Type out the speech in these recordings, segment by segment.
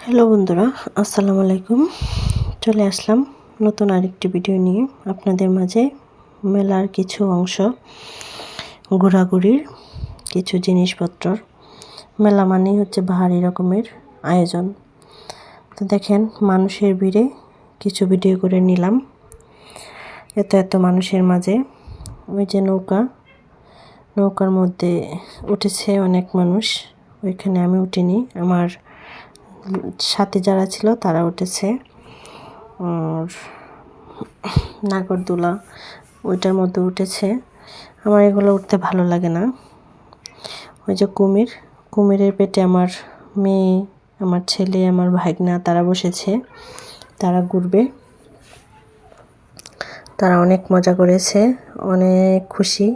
Hello বন্ধুরা, আসসালামু আলাইকুম। চলে আসলাম নতুন আরেকটি ভিডিও নিয়ে আপনাদের মাঝে। মেলার কিছু অংশ, ঘোরাঘুরির কিছু জিনিসপত্র। মেলা মানেই হচ্ছে ভারী রকমের আয়োজন। তো দেখেন, মানুষের ভিড়ে কিছু ভিডিও করে নিলাম। এত মানুষের মাঝে ওই যে নৌকার মধ্যে উঠেছে অনেক মানুষ। ওইখানে আমি উঠিনি, আমার সাথে যারা ছিল তারা উঠেছে। আর নাগরদোলা ওইটার মধ্যে উঠেছে। আমার এগুলো উঠতে ভালো লাগে না। ওই যে কুমিরের পেটে আমার মেয়ে, আমার ছেলে, আমার ভাগনা তারা বসেছে, তারা ঘুরবে। তারা অনেক মজা করেছে, অনেক খুশি।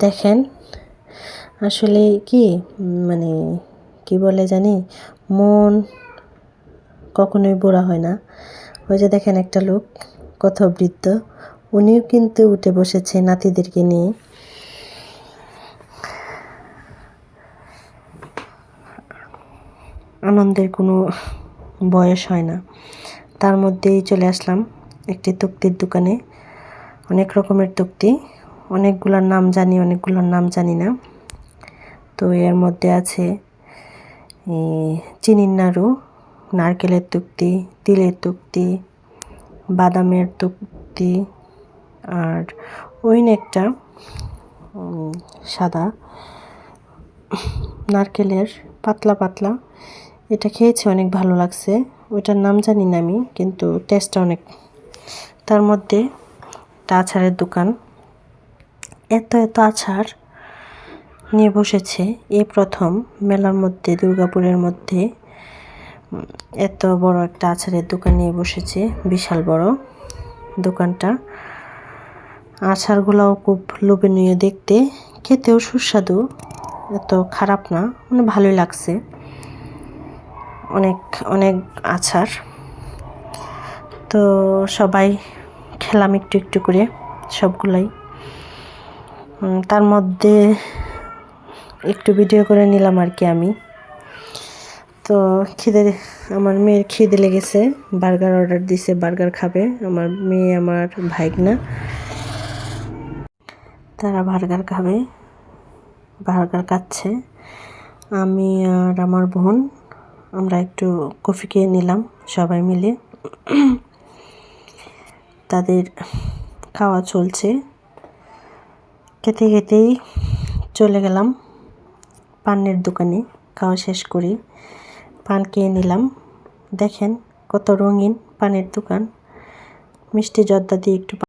দেখেন, আসলে কি বলে জানি, মন কখনোই বোড়া হয় না। ওই যে দেখেন একটা লোক, কত বৃদ্ধ, উনিও কিন্তু উঠে বসেছে নাতিদেরকে নিয়ে। আনন্দের কোনো বয়স হয় না। তার মধ্যেই চলে আসলাম একটি তক্তির দোকানে। অনেক রকমের তক্তি, অনেকগুলোর নাম জানি, অনেকগুলোর নাম জানি না। তো এর মধ্যে আছে চিনির নাড়ু, নারকেলের তক্তি, তিলের তক্তি, বাদামের তক্তি, আর ওই একটা সাদা নারকেলের পাতলা পাতলা। এটা খেয়েছি, অনেক ভালো লাগছে। ওইটার নাম জানি না আমি, কিন্তু টেস্টটা অনেক। তার মধ্যে একটা আচারের দোকান। এত আচার নিয়ে বসেছে। এই প্রথম মেলার মধ্যে, দুর্গাপুরের মধ্যে এত বড় একটা আচারের দোকান নিয়ে বসেছে। বিশাল বড় দোকানটা। আচারগুলোও খুব লোভনীয় দেখতে, খেতেও সুস্বাদু, এত খারাপ না, মানে ভালোই লাগছে। অনেক আচার। তো সবাই খেলাম একটু একটু করে সবগুলাই। তার মধ্যে একটু ভিডিও করে নিলাম আর কি আমি। তো আমার মেয়ের খিদে লেগেছে, বার্গার অর্ডার দিছে, বার্গার খাবে আমার মেয়ে, আমার ভাগনা, তারা বার্গার খাবে, বার্গার খাচ্ছে। আমি আর আমার বোন আমরা একটু কফি খেয়ে নিলাম সবাই মিলে। তাদের খাওয়া চলছে। খেতেই চলে গেলাম পানের দোকানে। খাওয়া শেষ করি, পান খেয়ে নিলাম। দেখেন কত রঙিন পানের দোকান। মিষ্টি জর্দা দিয়ে একটু